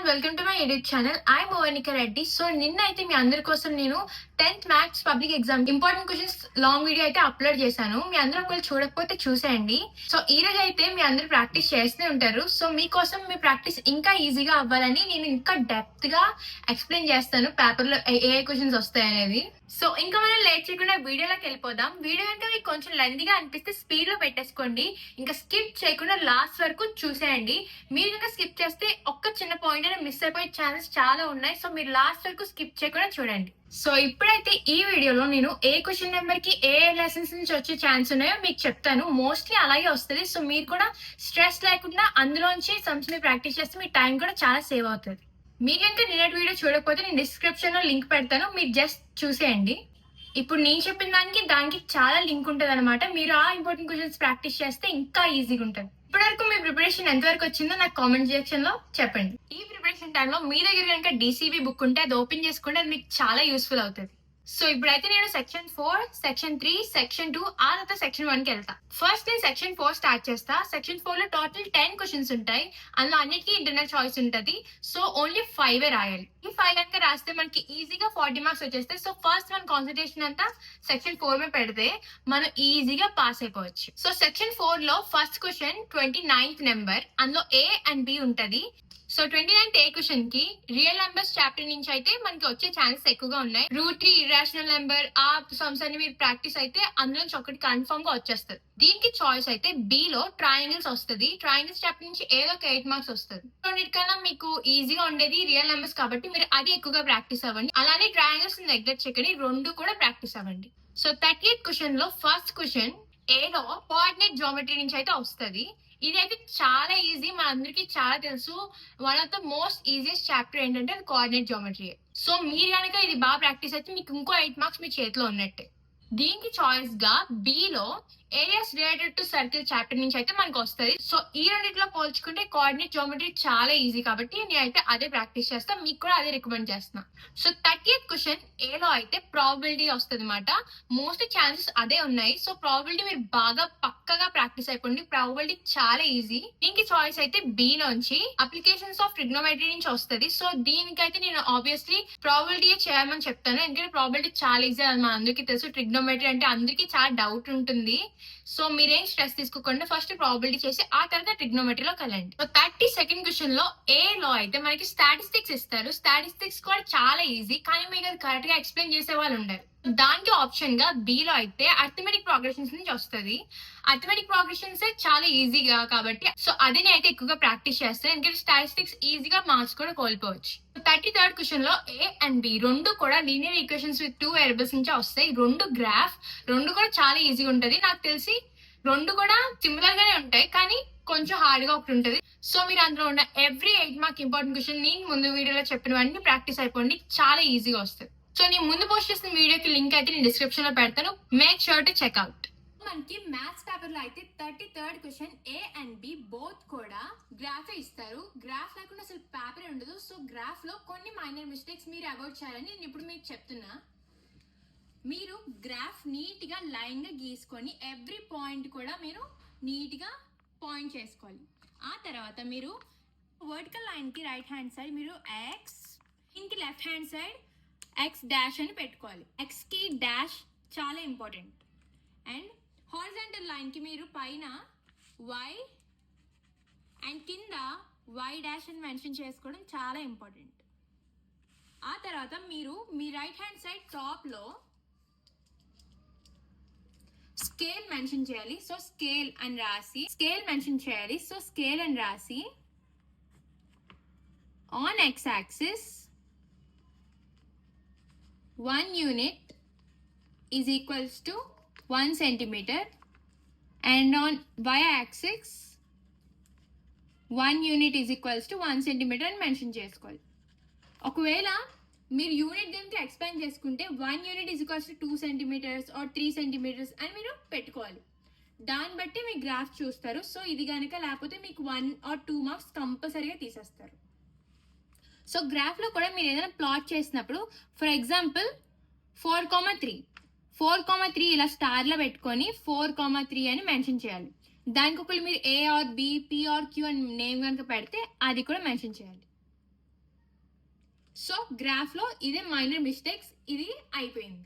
Welcome to my edit channel. I Monika Reddy. So నిన్న అయితే మీ అందరి కోసం నేను 10th maths public exam important questions long video అయితే అప్లోడ్ చేశాను. మీ అందరూ ఒకవేళ చూడకపోతే చూసేయండి. సో ఈ రోజు అయితే మీ అందరూ ప్రాక్టీస్ చేస్తూనే ఉంటారు. సో మీకోసం మీ ప్రాక్టీస్ ఇంకా ఈజీగా అవ్వాలని నేను ఇంకా డెప్త్ గా ఎక్స్ప్లెయిన్ చేస్తాను పేపర్ లో ఏ క్వశ్చన్స్ వస్తాయి అనేది. సో ఇంకా మనం లేట్ చేయకుండా వీడియోలోకి వెళ్ళిపోదాం. వీడియో కనుక మీకు కొంచెం లెంతీగా అనిపిస్తే స్పీడ్ లో పెట్టేసుకోండి. ఇంకా స్కిప్ చేయకుండా లాస్ట్ వరకు చూసేయండి. మీరు కనుక స్కిప్ చేస్తే ఒక్క చిన్న పాయింట్ అయినా మిస్ అయిపోయే ఛాన్సెస్ చాలా ఉన్నాయి. సో మీరు లాస్ట్ వరకు స్కిప్ చేయకుండా చూడండి. సో ఇప్పుడైతే ఈ వీడియోలో నేను ఏ క్వశ్చన్ నెంబర్ కి ఏ లెసన్స్ నుంచి వచ్చే ఛాన్స్ ఉన్నాయో మీకు చెప్తాను. మోస్ట్లీ అలాగే వస్తుంది. సో మీరు కూడా స్ట్రెస్ లేకుండా అందులోంచి సమ్స్ ని ప్రాక్టీస్ చేస్తే మీ టైం కూడా చాలా సేవ్ అవుతుంది. మీకంటే నిన్నటి వీడియో చూడకపోతే నేను డిస్క్రిప్షన్ లో లింక్ పెడతాను, మీరు జస్ట్ చూసేయండి. ఇప్పుడు నేను చెప్పిన దానికి చాలా లింక్ ఉంటుంది అనమాట. మీరు ఆ ఇంపార్టెంట్ క్వశ్చన్స్ ప్రాక్టీస్ చేస్తే ఇంకా ఈజీగా ఉంటుంది. ఇప్పటివరకు మీ ప్రిపరేషన్ ఎంతవరకు వచ్చిందో నాకు కామెంట్ సెక్షన్ లో చెప్పండి. ఈ ప్రిపరేషన్ టైంలో మీ దగ్గర కనుక డీసీబీ బుక్ ఉంటే అది ఓపెన్ చేసుకుంటే అది మీకు చాలా యూస్ఫుల్ అవుతుంది. సో ఇప్పుడైతే నేను సెక్షన్ 4, సెక్షన్ 3, సెక్షన్ 2 ఆ తర్వాత సెక్షన్ 1 కి వెళ్తా. ఫస్ట్ నేను సెక్షన్ 4 స్టార్ట్ చేస్తా. సెక్షన్ 4 లో టోటల్ 10 క్వశ్చన్స్ ఉంటాయి. అందులో అన్నిటికీ ఇంటర్నల్ చాయిస్ ఉంటది. సో ఓన్లీ 5 రాయాలి. ఈ 5 కనుక రాస్తే మనకి ఈజీగా 40 మార్క్స్ వచ్చేస్తాయి. సో ఫస్ట్ మన కాన్సన్ట్రేషన్ అంతా సెక్షన్ 4 మీద పెడితే మనం ఈజీగా పాస్ అయిపోవచ్చు. సో సెక్షన్ 4 లో ఫస్ట్ క్వశ్చన్ 29th నెంబర్, అందులో ఏ అండ్ బి ఉంటది. సో 29th ఏ క్వశ్చన్ కి రియల్ నెంబర్స్ చాప్టర్ నుంచి అయితే మనకి వచ్చే ఛాన్సెస్ ఎక్కువగా ఉన్నాయి. √3 ఇర్రాషనల్ నెంబర్ ఆ సమ్స్ అన్ని మీరు ప్రాక్టీస్ అయితే అందులో నుంచి ఒకటి కన్ఫర్మ్ గా వచ్చేస్తుంది. దీనికి చాయిస్ అయితే బి లో ట్రయాంగిల్స్ వస్తుంది. ట్రయాంగిల్స్ చాప్టర్ నుంచి ఏదో ఒక 8 మార్క్స్ వస్తుంది. రెండింటికన్నా మీకు ఈజీగా ఉండేది రియల్ నెంబర్స్ కాబట్టి మీరు అది ఎక్కువగా ప్రాక్టీస్ అవ్వండి. అలానే ట్రయాంగిల్స్ నెగ్లెక్ట్ చేయకండి, 2 కూడా ప్రాక్టీస్ అవ్వండి. సో 30th క్వశ్చన్ లో ఫస్ట్ క్వశ్చన్ ఏలో కోఆర్డినేట్ జియోమెట్రీ నుంచి అయితే వస్తుంది. ఇది అయితే చాలా ఈజీ, మన అందరికి చాలా తెలుసు. One of the most easiest chapter ఏంటంటే అది కోఆర్డినేట్ జియోమెట్రీ. సో మీరు కనుక ఇది బాగా ప్రాక్టీస్ అయితే మీకు ఇంకో 8 మార్క్స్ మీ చేతిలో ఉన్నట్టే. దీనికి చాయిస్ గా బి లో areas related to circle chapter నుంచి అయితే మనకు వస్తుంది. సో ఈ రెండింటిలో పోల్చుకుంటే కోఆర్డినేట్ జియోమెట్రీ చాలా ఈజీ కాబట్టి నేనైతే అదే ప్రాక్టీస్ చేస్తా, మీకు కూడా అదే రికమెండ్ చేస్తున్నా. సో 30th క్వశ్చన్ ఏలో అయితే ప్రాబిలిటీ వస్తుంది అనమాట. మోస్ట్ ఛాన్సెస్ అదే ఉన్నాయి. సో ప్రాబిలిటీ మీరు బాగా పక్కగా ప్రాక్టీస్ అయిపోండి. ప్రాబిలిటీ చాలా ఈజీ. దీనికి చాయిస్ అయితే బి నుంచి అప్లికేషన్స్ ఆఫ్ ట్రిగ్నోమెట్రీ నుంచి వస్తుంది. సో దీనికైతే నేను ఆబ్వియస్లీ ప్రాబిలిటీ చేయమని చెప్తాను, ఎందుకంటే ప్రాబిలిటీ చాలా ఈజీ అని మన అందరికీ తెలుసు. ట్రిగ్నోమెట్రీ అంటే అందరికీ చాలా డౌట్ ఉంటుంది. సో మీరేం స్ట్రెస్ తీసుకోకుండా ఫస్ట్ ప్రాబిలిటీ చేసి ఆ తర్వాత ట్రిగ్నోమెట్రీలోకి వెళ్ళండి. సో 32nd క్వశ్చన్ లో ఏ లో అయితే మనకి స్టాటిస్టిక్స్ ఇస్తారు. స్టాటిస్టిక్స్ కూడా చాలా ఈజీ, కానీ మీకు అది కరెక్ట్ గా ఎక్స్ప్లెయిన్ చేసే వాళ్ళు ఉండరు. దానికి ఆప్షన్ గా బి లో అయితే అర్థమెటిక్ ప్రోగ్రెషన్స్ నుంచి వస్తుంది. అర్థమెటిక్ ప్రోగ్రెషన్స్ చాలా ఈజీగా కాబట్టి సో అది నేను అయితే ఎక్కువగా ప్రాక్టీస్ చేస్తాను, ఎందుకంటే స్టాటిస్టిక్స్ ఈజీగా మార్క్స్ కూడా కోల్పోవచ్చు. 33rd క్వశ్చన్ లో ఏ అండ్ బి 2 కూడా లీనియర్ ఈక్వేషన్స్ విత్ 2 వేరియబుల్స్ నుంచి వస్తాయి. 2 గ్రాఫ్, 2 కూడా చాలా ఈజీగా ఉంటది. నాకు తెలిసి 2 కూడా సిమిలర్ గానే ఉంటాయి, కానీ కొంచెం హార్డ్ గా ఒకటి ఉంటది. సో మీరు అందులో ఉన్న ఎవ్రీ 8 మార్క్ ఇంపార్టెంట్ క్వశ్చన్ నేను ముందు వీడియోలో చెప్పినవన్నీ ప్రాక్టీస్ అయిపోండి, చాలా ఈజీగా వస్తుంది. సో నేను ముందు పోస్ట్ చేసిన వీడియోకి లింక్ అయితే నేను డిస్క్రిప్షన్ లో పెడతాను, మేక్ షూర్ టు చెక్అవుట్. మనకి మ్యాథ్స్ పేపర్ లో అయితే 33rd question A and B both కూడా గ్రాఫ్ ఇస్తారు. గ్రాఫ్ లేకుండా అసలు పేపర్ ఉండదు. సో గ్రాఫ్ లో కొన్ని మైనర్ మిస్టేక్స్ మీరు అవాయిడ్ చేయాలని నేను ఇప్పుడు మీకు చెప్తున్నా. మీరు గ్రాఫ్ నీట్ గా లైన్ గా గీసుకొని ఎవ్రీ పాయింట్ కూడా మీరు నీట్ గా పాయింట్ చేసుకోవాలి. ఆ తర్వాత మీరు వర్టికల్ లైన్ కి రైట్ హ్యాండ్ సైడ్ మీరు ఎక్స్, దీనికి left hand side X dash అని పెట్టుకోవాలి. ఎక్స్ కి డాష్ చాలా ఇంపార్టెంట్. అండ్ హారిజాంటల్ లైన్ కి మీరు పైన వై అండ్ కింద వై డాష్ అని మెన్షన్ చేసుకోవడం చాలా ఇంపార్టెంట్. ఆ తర్వాత మీరు మీ రైట్ హ్యాండ్ సైడ్ టాప్ లో స్కేల్ మెన్షన్ చేయాలి. సో స్కేల్ అని రాసి స్కేల్ మెన్షన్ చేయాలి. సో స్కేల్ అని రాసి on X axis 1 unit is equals to 1 centimeter and on y-axis 1 unit is equals to 1 centimeter అని మెన్షన్ చేసుకోవాలి. ఒకవేళ మీరు యూనిట్ కనుక ఎక్స్పాండ్ చేసుకుంటే 1 unit is equals to 2 centimeters or 3 centimeters అని మీరు పెట్టుకోవాలి. దాన్ని బట్టి మీ గ్రాఫ్ చూస్తారు. సో ఇది కనుక లేకపోతే మీకు 1 or 2 మార్క్స్ కంపల్సరీగా తీసేస్తారు. సో గ్రాఫ్ లో కూడా మీరు ఏదైనా ప్లాట్ చేసినప్పుడు ఫర్ ఎగ్జాంపుల్ 4,3 ఇలా స్టార్ లో పెట్టుకొని 4,3 అని మెన్షన్ చేయాలి. దానికి ఒకళ్ళు మీరు A R B, P R Q అని నేమ్ కనుక పెడితే అది కూడా మెన్షన్ చేయాలి. సో గ్రాఫ్లో ఇదే మైనర్ మిస్టేక్స్, ఇది అయిపోయింది.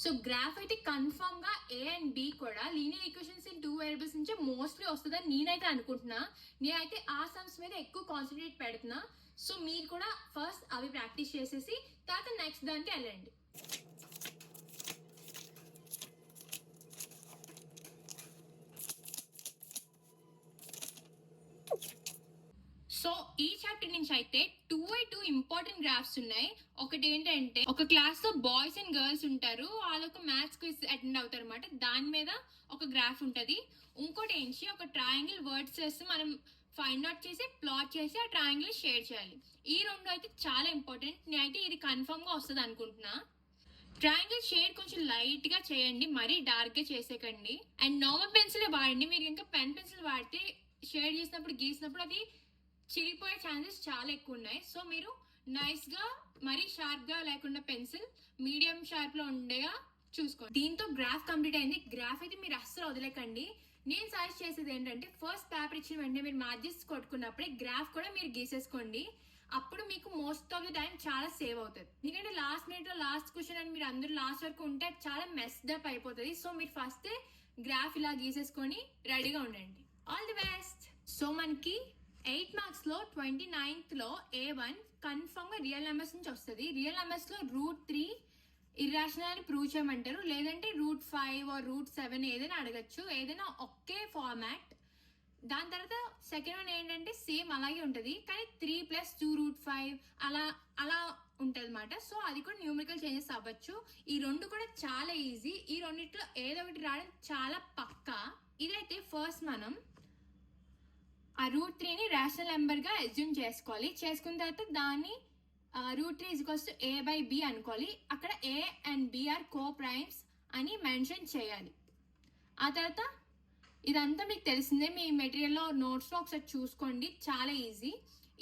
సో గ్రాఫ్ అయితే కన్ఫర్మ్ గా ఏ అండ్ బి కూడా లీనియర్ ఈక్వేషన్స్ ఇన్ 2 వేరియబుల్స్ నుంచి మోస్ట్లీ వస్తుందని నేనైతే అనుకుంటున్నా. నేనైతే ఆ సమ్స్ మీద ఎక్కువ కాన్సన్ట్రేట్ పెడుతున్నా. సో మీరు కూడా ఫస్ట్ అవి ప్రాక్టీస్ చేసేసి తర్వాత నెక్స్ట్ దానికి వెళ్ళండి. సో ఈ చాప్టర్ నుంచి అయితే 2x2 ఇంపార్టెంట్ గ్రాఫ్స్ ఉన్నాయి. ఒకటి ఏంటంటే, ఒక క్లాస్ లో బాయ్స్ అండ్ గర్ల్స్ ఉంటారు, వాళ్ళొక మ్యాథ్స్ క్విజ్ అటెండ్ అవుతారు అనమాట. దాని మీద ఒక గ్రాఫ్ ఉంటుంది. ఇంకోటి ఏంటి, ఒక ట్రయాంగిల్ వర్డ్స్ మనం ఫైండ్ అవుట్ చేసి ప్లాట్ చేసి ఆ ట్రయాంగిల్ షేర్ చేయాలి. ఈ రెండు అయితే చాలా ఇంపార్టెంట్. నేనైతే ఇది కన్ఫర్మ్ గా వస్తుంది అనుకుంటున్నా. ట్రయాంగిల్ షేడ్ కొంచెం లైట్ గా చేయండి, మరీ డార్క్ గా చేసేకండి. అండ్ నార్మల్ పెన్సిల్ వాడండి. మీరు ఇంకా పెన్ పెన్సిల్ వాడితే షేడ్ చేసినప్పుడు గీసినప్పుడు అది చిరిగిపోయే ఛాన్సెస్ చాలా ఎక్కువ ఉన్నాయి. సో మీరు నైస్ గా మరీ షార్ప్ గా లేకుండా పెన్సిల్ మీడియం షార్ప్ లో ఉండేగా చూసుకోండి. దీంతో గ్రాఫ్ కంప్లీట్ అయింది. గ్రాఫ్ అయితే మీరు అస్సలు వదిలేకండి. నేను సజెస్ట్ చేసేది ఏంటంటే, ఫస్ట్ పేపర్ ఇచ్చిన వెంటనే మీరు మార్జిన్స్ కొట్టుకున్నప్పుడే గ్రాఫ్ కూడా మీరు గీసేసుకోండి. అప్పుడు మీకు మోస్ట్ ఆఫ్ ది టైం చాలా సేవ్ అవుతుంది. ఎందుకంటే లాస్ట్ మినిట్ లో లాస్ట్ క్వశ్చన్ అని మీరు అందరూ లాస్ట్ వరకు ఉంటే చాలా మెస్డ్ అప్ అయిపోతుంది. సో మీరు ఫస్ట్ గ్రాఫ్ ఇలా గీసేసుకొని రెడీగా ఉండండి. All the best. సో మనకి 8 మార్క్స్ లో 29th లో A1 కన్ఫర్మ్ గా రియల్ నెంబర్స్ నుంచి వస్తుంది. రియల్ నెంబర్స్ లో √3 ఇర్రాషనల్ అని ప్రూవ్ చేయమంటారు, లేదంటే √5 or √7 ఏదైనా అడగచ్చు. ఏదైనా ఒకే ఫార్మాట్. దాని తర్వాత సెకండ్ వన్ ఏంటంటే సేమ్ అలాగే ఉంటుంది, కానీ 3 + 2√5 అలా అలా ఉంటుంది అనమాట. సో అది కూడా న్యూమరికల్ చేంజెస్ అవ్వచ్చు. ఈ రెండు కూడా చాలా ఈజీ. ఈ రెండిట్లో ఏదో ఒకటి రావడం చాలా పక్కా. ఇదైతే ఫస్ట్ మనం ఆ √3ని రేషనల్ నెంబర్ గా అజ్యూమ్ చేసుకోవాలి. చేసుకున్న తర్వాత దాన్ని √3 a/b అనుకోవాలి. అక్కడ a and b are coprimes అని మెన్షన్ చేయాలి. ఆ తర్వాత ఇదంతా మీకు తెలిసిందే, మీ మెటీరియల్లో నోట్స్లో ఒకసారి చూసుకోండి, చాలా ఈజీ.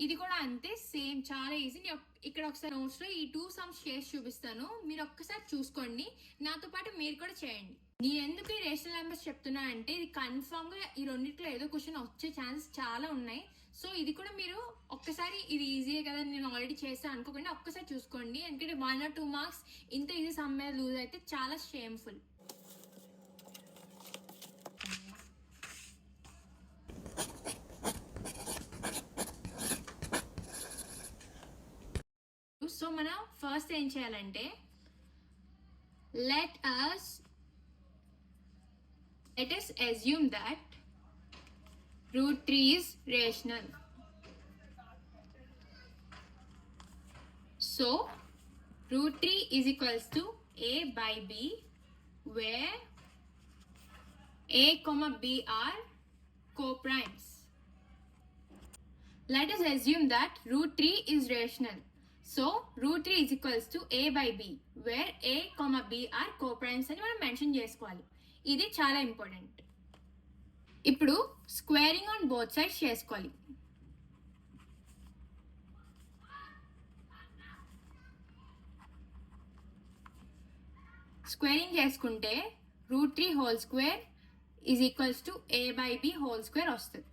ఇది కూడా అంతే, సేమ్ చాలా ఈజీ. ఇక్కడ ఒకసారి నోట్స్లో ఈ 2 సమ్స్ చేసి చూపిస్తాను, మీరు ఒక్కసారి చూసుకోండి. నాతో పాటు మీరు కూడా చేయండి. నేను ఎందుకు ఈ రేషనల్ నెంబర్స్ చెప్తున్నా అంటే, ఇది కన్ఫర్మ్ గా ఈ రెండిట్లో ఏదో క్వశ్చన్ వచ్చే ఛాన్సెస్ చాలా ఉన్నాయి. సో ఇది కూడా మీరు ఒక్కసారి, ఇది ఈజీయే కదా నేను ఆల్రెడీ చేస్తాను అనుకోకుండా ఒక్కసారి చూసుకోండి. ఎందుకంటే 1 or 2 మార్క్స్ ఇంత ఈజీ సమ్ మీద లూజ్ అయితే చాలా షేమ్ఫుల్. సో మనం ఫస్ట్ ఏం చేయాలంటే, let us assume that √3 is rational. So √3 is equals to a/b, where a, b are co-primes. Let us assume that √3 is rational. So √3 is equals to a/b, where a, b are co-primes అని మనం mention చేసుకోవాలి. ఇది చాలా important. ఇప్పుడు squaring on both sides చేసుకోవాలి. Squaring చేసుకుంటే √3² is equals to a/b² వస్తుంది.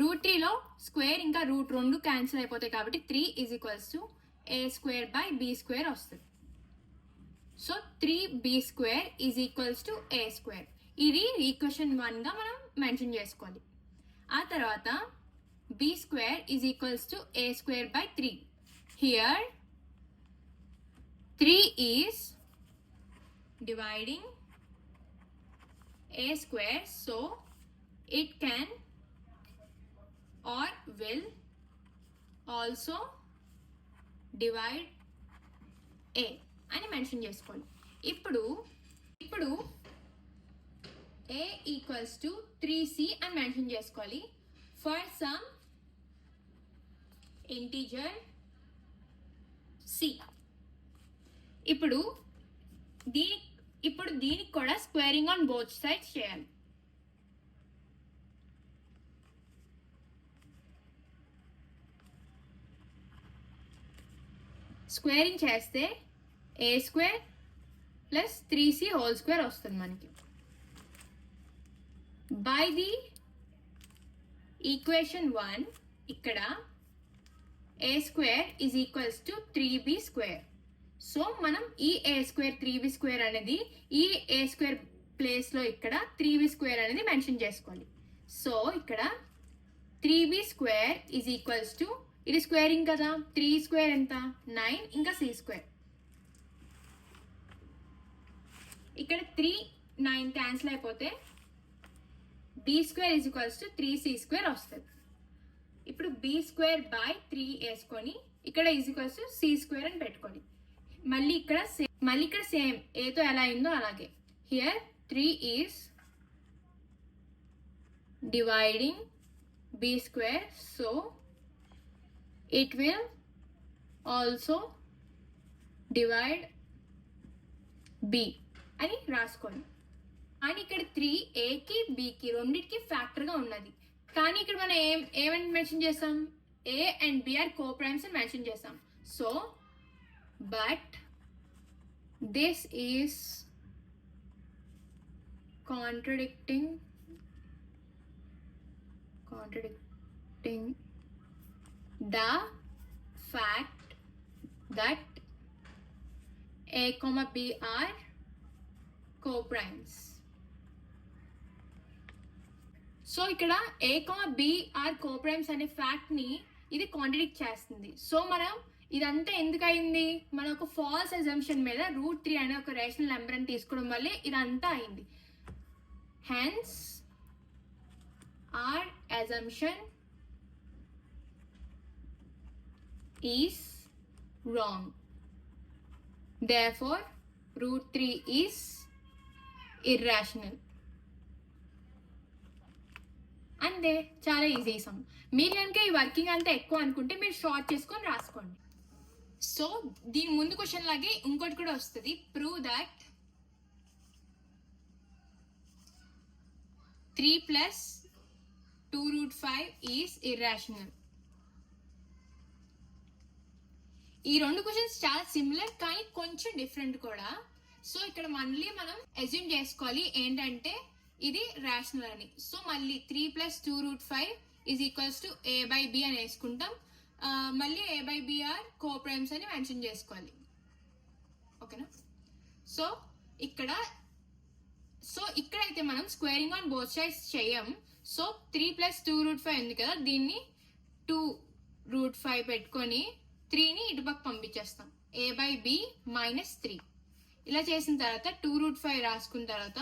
√3లో square ఇంకా √2 క్యాన్సిల్ అయిపోతాయి కాబట్టి 3 ఈజ్ ఈక్వల్స్ టు a²/b² వస్తుంది. So 3b² is equals to a². ఇది ఈక్వేషన్ 1 గా మనం మెన్షన్ చేసుకోవాలి. ఆ తర్వాత b² is equals to a²/3. Here 3 is dividing a², so it can or will also divide a అని మెన్షన్ చేసుకోవాలి. ఇప్పుడు a ఈక్వల్స్ టు 3c అని మెన్షన్ చేసుకోవాలి ఫర్ సమ్ ఇంటీజర్ c. ఇప్పుడు దీనికి కూడా స్క్వేరింగ్ ఆన్ బోత్ సైడ్స్ చేయాలి. Squaring చేస్తే a² + 3c² వస్తుంది మనకి. బై ది ఈక్వేషన్ 1 ఇక్కడ a square is equals to 3b square. So మనం ఈ a square 3b square అనేది ఈ a square ప్లేస్లో ఇక్కడ 3b square అనేది మెన్షన్ చేసుకోవాలి. సో ఇక్కడ 3b square is equals to, ఇది స్క్వేరింగ్ కదా, 3 స్క్వేర్ ఎంత 9 ఇంకా c స్క్వేర్. ఇక్కడ 3 9 క్యాన్సిల్ అయిపోతే b square is equals to 3c square వస్తుంది. ఇప్పుడు b స్క్వేర్ బై 3 వేసుకొని ఇక్కడ is equals to c square అని పెట్టుకోండి. మళ్ళీ ఇక్కడ సేమ్ ఏతో ఎలా అయిందో అలాగే. Here 3 is dividing b square, so it will also divide b అని రాసుకోండి. అని ఇక్కడ 3 ఏకి బికి రెండింటికి ఫ్యాక్టర్గా ఉన్నది. కానీ ఇక్కడ మనం ఏమని మెన్షన్ చేస్తాం, a and b are coprimes అని మెన్షన్ చేస్తాం. So but this is contradicting the fact that a comma b are coprimes. సో ఇక్కడ a comma b are coprimes అనే ఫ్యాక్ట్ ని ఇది కాంట్రడిక్ట్ చేస్తుంది. సో మనం ఇదంతా ఎందుకు అయింది, మన ఒక ఫాల్స్ అజంప్షన్ మీద √3 అనే ఒక రేషనల్ నెంబర్ అని తీసుకోవడం వల్లే ఇదంతా అయింది. Hence our assumption is wrong. Therefore, √3 is irrational. అంతే, చాలా ఈజీ సమ్. మీరు కనుక ఈ వర్కింగ్ అంతా ఎక్కువ అనుకుంటే మీరు షార్ట్ చేసుకొని రాసుకోండి. సో దీని ముందు క్వశ్చన్ లాగే ఇంకోటి కూడా వస్తుంది. Prove that 3 + 2√5 is irrational. ఈ రెండు క్వశ్చన్స్ చాలా సిమిలర్ కానీ కొంచెం డిఫరెంట్ కూడా. సో ఇక్కడ మళ్ళీ మనం అజ్యూమ్ చేసుకోవాలి ఏంటంటే ఇది రేషనల్ అని. సో మళ్ళీ 3 + 2√5 ఈజ్ ఈక్వల్స్ టు a/b అని వేసుకుంటాం. మళ్ళీ a/b ఆర్ కోప్రైమ్స్ అని మెన్షన్ చేసుకోవాలి. ఓకేనా? సో ఇక్కడైతే మనం స్క్వేరింగ్ ఆన్ బోత్ సైడ్స్ చేయం. సో 3 + 2√5 ఉంది కదా, దీన్ని 2√5 పెట్టుకొని 3ని ఇటుపక్క పంపించేస్తాం. a/b - 3 ఇలా చేసిన తర్వాత 2√5 రాసుకున్న తర్వాత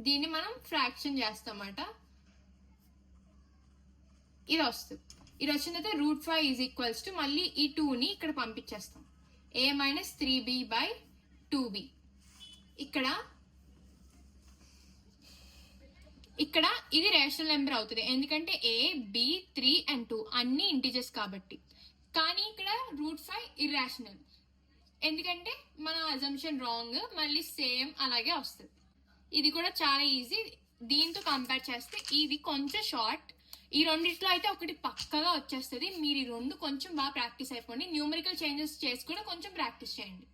దీన్ని మనం ఫ్రాక్షన్ చేస్తామట. ఇది వస్తుంది. ఇది వచ్చిన తర్వాత √5 ఈజ్ ఈక్వల్స్ టు మళ్ళీ ఈ 2ని ఇక్కడ పంపించేస్తాం. a - 3b / 2b. ఇక్కడ ఇది రేషనల్ నెంబర్ అవుతుంది ఎందుకంటే a, b, 3 and 2 అన్ని ఇంటిజర్స్ కాబట్టి. కానీ ఇక్కడ √5 ఇర్రాషనల్ ఎందుకంటే మన అజంప్షన్ రాంగ్, మళ్ళీ సేమ్ అలాగే వస్తుంది. ఇది కూడా చాలా ఈజీ. దీంతో కంపేర్ చేస్తే ఇది కొంచెం షార్ట్. ఈ రెండిట్లో అయితే ఒకటి పక్కగా వచ్చేస్తుంది. మీరు ఈ రెండు కొంచెం బాగా ప్రాక్టీస్ అయిపోండి. న్యూమరికల్ చేంజెస్ చేసి కూడా కొంచెం ప్రాక్టీస్ చేయండి.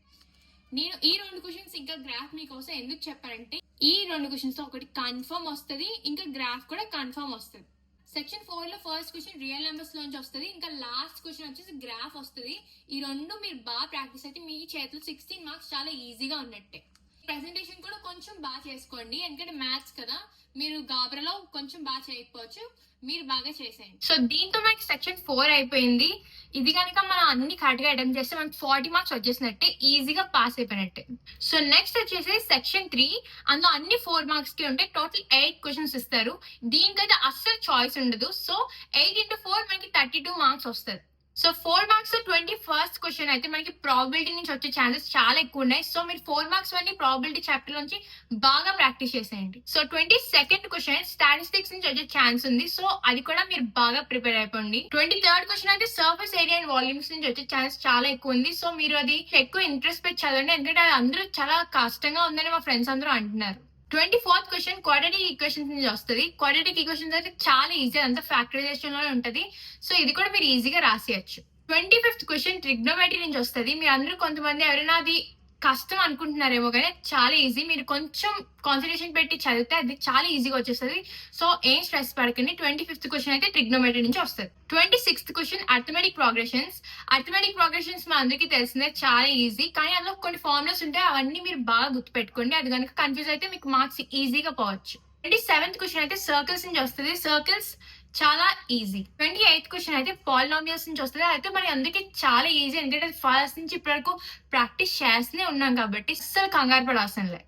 నేను ఈ రెండు క్వశ్చన్స్ ఇంకా గ్రాఫ్ మీకోసం ఎందుకు చెప్పానంటే ఈ రెండు క్వశ్చన్స్ ఒకటి కన్ఫర్మ్ వస్తుంది, ఇంకా గ్రాఫ్ కూడా కన్ఫర్మ్ వస్తుంది. సెక్షన్ 4 లో ఫస్ట్ క్వశ్చన్ రియల్ నెంబర్స్ లోంచి వస్తుంది, ఇంకా లాస్ట్ క్వశ్చన్ వచ్చేసి గ్రాఫ్ వస్తుంది. ఈ రెండు మీరు బాగా ప్రాక్టీస్ అయితే మీ చేతిలో 16 మార్క్స్ చాలా ఈజీగా ఉన్నట్టే. ప్రెజెంటేషన్ కూడా కొంచెం బాగా చేసుకోండి ఎందుకంటే మ్యాథ్స్ కదా, మీరు గాబరాలో కొంచెం బాగా చేయకపోవచ్చు, మీరు బాగా చేసేయండి. సో దీంతో మనకి సెక్షన్ 4 అయిపోయింది. ఇది కనుక మనం అన్ని కరెక్ట్ గా అటెంప్ట్ చేస్తే మనకి 40 మార్క్స్ వచ్చేసినట్టే, ఈజీగా పాస్ అయిపోయినట్టే. సో నెక్స్ట్ వచ్చేసి సెక్షన్ 3. అందులో అన్ని 4 మార్క్స్ కి ఉంటే టోటల్ 8 క్వశ్చన్స్ ఇస్తారు. దీనికైతే అస్సలు చాయిస్ ఉండదు. సో 8 × 4 మనకి 32 మార్క్స్ వస్తుంది. సో 4 మార్క్స్ 21st క్వశ్చన్ అయితే మనకి ప్రాబిలిటీ నుంచి వచ్చే ఛాన్సెస్ చాలా ఎక్కువ ఉన్నాయి. సో మీరు 4 మార్క్స్ వల్ల ప్రాబిలిటీ చాప్టర్ నుంచి బాగా ప్రాక్టీస్ చేసేయండి. సో 22nd క్వశ్చన్ స్టాటిస్టిక్స్ నుంచి వచ్చే ఛాన్స్ ఉంది. సో అది కూడా మీరు బాగా ప్రిపేర్ అయిపోండి. 23rd క్వశ్చన్ అయితే సర్ఫేస్ ఏరియా అండ్ వాల్యూమ్స్ నుంచి వచ్చే ఛాన్స్ చాలా ఎక్కువ ఉంది. సో మీరు అది ఎక్కువ ఇంట్రెస్ట్ పెట్టి చదవండి ఎందుకంటే అది అందరూ చాలా కష్టంగా ఉందని మా ఫ్రెండ్స్ అందరూ అంటున్నారు. 24th క్వశ్చన్ క్వాడ్రాటిక్ ఈక్వేషన్స్ నుంచి వస్తుంది. క్వాడ్రాటిక్ ఈక్వేషన్స్ అయితే చాలా ఈజీ, అంతా ఫ్యాక్టరైజేషన్ లోనే ఉంటది. సో ఇది కూడా మీరు ఈజీగా రాసేయచ్చు. 25th క్వశ్చన్ ట్రిగ్నోమెట్రీ నుంచి వస్తుంది. మీరు అందరూ కొంతమంది ఎవరైనా అది కష్టం అనుకుంటున్నారేమో కానీ చాలా ఈజీ. మీరు కొంచెం కాన్సంట్రేషన్ పెట్టి చదివితే అది చాలా ఈజీగా వచ్చేస్తుంది. సో ఏం స్ట్రెస్ పడకండి. 25th క్వశ్చన్ అయితే ట్రిగ్నోమెట్రీ నుంచి వస్తుంది. 26th question arithmetic progressions. Arithmetic progressions మా అందరికీ తెలిసిందే, చాలా ఈజీ. కానీ అందులో కొన్ని ఫార్ములాస్ ఉంటాయి, అవన్నీ మీరు బాగా గుర్తుపెట్టుకోండి. అది కనుక కన్ఫ్యూజ్ అయితే మీకు మార్క్స్ ఈజీగా పోవచ్చు. 27th క్వశ్చన్ అయితే సర్కిల్స్ నుంచి వస్తుంది. సర్కిల్స్ చాలా ఈజీ. 28th క్వశ్చన్ అయితే పాలినామియల్స్ నుంచి వస్తుంది. అయితే మరి అందరికీ చాలా ఈజీ, ఎందుకంటే ఫస్ట్ నుంచి ఇప్పటి వరకు ప్రాక్టీస్ చేస్తూనే ఉన్నాం కాబట్టి అస్సలు కంగారు పడాల్సిందే.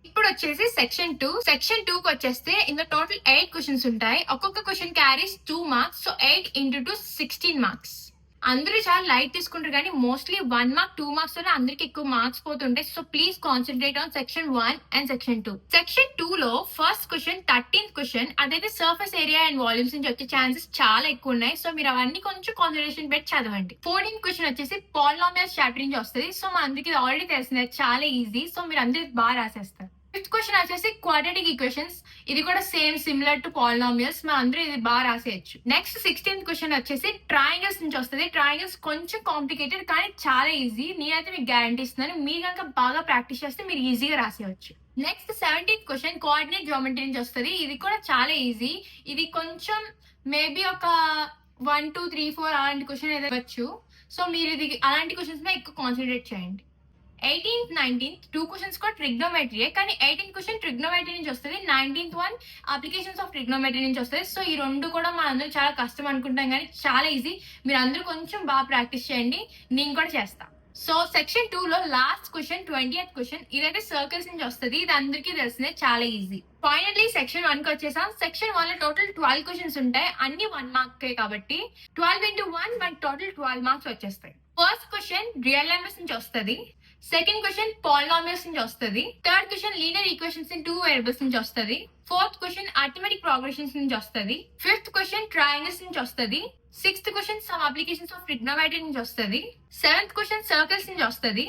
ఇప్పుడు వచ్చేసి సెక్షన్ 2. సెక్షన్ 2 కి వచ్చేస్తే ఇందులో టోటల్ 8 క్వశ్చన్స్ ఉంటాయి. ఒక్కొక్క question carries 2 marks. So 8 into 2 16 marks. అందరూ చాలా లైట్ తీసుకుంటారు కానీ మోస్ట్లీ 1 మార్క్ 2 మార్క్స్ లోనే అందరికి ఎక్కువ మార్క్స్ పోతుంటాయి. So please concentrate on section 1 and section 2. Section 2 లో ఫస్ట్ క్వశ్చన్ 13th క్వశ్చన్, అదైతే సర్ఫేస్ ఏరియా అండ్ వాల్యూమ్స్ నుంచి వచ్చే ఛాన్సెస్ చాలా ఎక్కువ ఉన్నాయి. సో మీరు అవన్నీ కొంచెం కాన్సన్ట్రేషన్ పెట్టి చదవండి. 14th క్వశ్చన్ వచ్చేసి పాలినామియల్స్ చాప్టర్ నుంచి వస్తుంది. సో మా అందరికి ఆల్రెడీ తెలిసిందే, చాలా ఈజీ. సో మీరు అందరూ బాగా రాసేస్తారు. 5th క్వశ్చన్ వచ్చేసి క్వాడ్రాటిక్ ఈక్వేషన్స్. ఇది కూడా సేమ్ సిమిలర్ టు పాలినామియల్స్. మా అందరూ ఇది బాగా రాసేయచ్చు. నెక్స్ట్ 16th క్వశ్చన్ వచ్చేసి ట్రయాంగిల్స్ నుంచి వస్తుంది. ట్రయాంగిల్స్ కొంచెం కాంప్లికేటెడ్ కానీ చాలా ఈజీ. నేనైతే మీకు గ్యారంటీ ఇస్తున్నాను, మీరు కనుక బాగా ప్రాక్టీస్ చేస్తే మీరు ఈజీగా రాసేయచ్చు. Next 17th question coordinate geometry నుంచి వస్తుంది. ఇది కూడా చాలా ఈజీ. ఇది కొంచెం మేబీ ఒక 1 2 3 4 అలాంటి క్వశ్చన్ అయితే వచ్చు. సో మీరు ఇది అలాంటి క్వశ్చన్స్ మీద ఎక్కువ కాన్సన్ట్రేట్ చేయండి. 18th 19th 2 క్వశ్చన్స్ కూడా ట్రిగ్నోమెట్రీ, కానీ 18th క్వశ్చన్ ట్రిగ్నోమెట్రీ నుంచి వస్తుంది. 19th one applications of trigonometry నుంచి వస్తుంది. సో ఈ రెండు కూడా మన అందరూ చాలా కష్టం అనుకుంటాం కానీ చాలా ఈజీ. మీరు అందరూ కొంచెం బాగా ప్రాక్టీస్ చేయండి, నేను కూడా చేస్తా. సో సెక్షన్ 2 లో లాస్ట్ క్వశ్చన్ 20th క్వశ్చన్, ఇదైతే సర్కిల్స్ నుంచి వస్తుంది. ఇది అందరికీ తెలిసిందే, చాలా ఈజీ. ఫైనల్లీ సెక్షన్ 1 కి వచ్చేసాం. సెక్షన్ 1 లో టోటల్ 12 క్వశ్చన్స్ ఉంటాయి, అన్ని 1 మార్క్ కాబట్టి 12 into 1 మనకి టోటల్ 12 మార్క్స్ వచ్చేస్తాయి. ఫస్ట్ క్వశ్చన్ రియల్ నెంబర్స్ నుంచి వస్తుంది. సెకండ్ క్వశ్చన్ పాలినామియల్స్ నుంచి వస్తుంది. Third question linear equations in 2 variables నుంచి వస్తుంది. ఫోర్త్ క్వశ్చన్ అర్థమెటిక్ ప్రోగ్రెషన్స్ నుంచి వస్తుంది. ఫిఫ్త్ క్వశ్చన్ ట్రయాంగిల్స్ నుంచి వస్తుంది. Sixth question some applications of trigonometry నుంచి వస్తుంది. సెవెంత్ క్వశ్చన్ సర్కిల్స్ నుంచి వస్తుంది.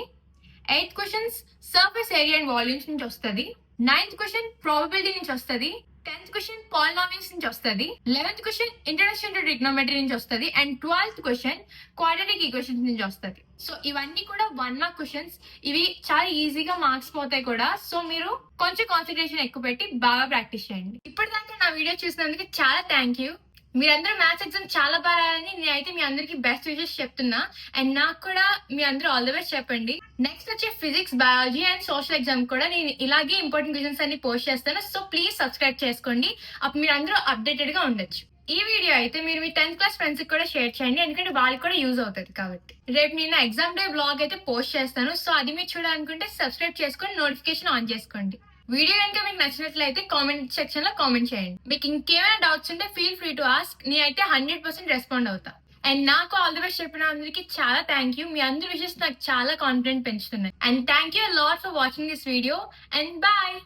Eighth questions surface area and volumes నుంచి వస్తుంది. నైన్త్ క్వశ్చన్ ప్రాబబిలిటీ నుంచి వస్తుంది. 10th క్వశ్చన్ పాలినామియల్స్ నుంచి వస్తుంది. 11th question introduction to trigonometry నుంచి వస్తుంది. And 12th question quadratic equations నుంచి వస్తుంది. సో ఇవన్నీ కూడా 1 మార్క్ క్వశ్చన్స్. ఇవి చాలా ఈజీగా మార్క్స్ పోతాయి కూడా. సో మీరు కొంచెం కాన్సన్ట్రేషన్ ఎక్కువ పెట్టి బాగా ప్రాక్టీస్ చేయండి. ఇప్పటిదాకా నా వీడియో చూసినందుకు చాలా థ్యాంక్ యూ. మీరందరూ మ్యాథ్స్ ఎగ్జామ్ చాలా బాగా రాయాలని నేనైతే మీ అందరికి బెస్ట్ విషెస్ చెప్తున్నా. అండ్ నాకు కూడా మీ అందరూ ఆల్ ది బెస్ట్ చెప్పండి. నెక్స్ట్ వచ్చే physics, biology and social exam కూడా నేను ఇలాగే ఇంపార్టెంట్ క్వశ్చన్స్ అన్ని పోస్ట్ చేస్తాను. సో ప్లీజ్ సబ్స్క్రైబ్ చేసుకోండి, అప్పుడు మీరు అందరూ అప్డేటెడ్ గా ఉండొచ్చు. ఈ వీడియో అయితే మీరు మీ 10th క్లాస్ ఫ్రెండ్స్ కి కూడా షేర్ చేయండి, ఎందుకంటే వాళ్ళకి కూడా యూజ్ అవుతుంది కాబట్టి. రేపు నేను ఎగ్జామ్ డే బ్లాగ్ అయితే పోస్ట్ చేస్తాను. సో అది మీరు చూడాలనుకుంటే సబ్స్క్రైబ్ చేసుకొని నోటిఫికేషన్ ఆన్ చేసుకోండి. వీడియో కనుక మీకు నచ్చినట్లయితే కామెంట్ సెక్షన్ లో కామెంట్ చేయండి. మీకు ఇంకేమైనా డౌట్స్ ఉంటే ఫీల్ ఫ్రీ టు ఆస్క్. నేనైతే 100% రెస్పాండ్ అవుతా. అండ్ నాకు ఆల్ ది బెస్ట్ చెప్పిన అందరికి చాలా థ్యాంక్ యూ. మీ అందరి విషెస్ నాకు చాలా కాన్ఫిడెంట్ పెంచుతున్నాయి. And thank you lot for watching this video and bye.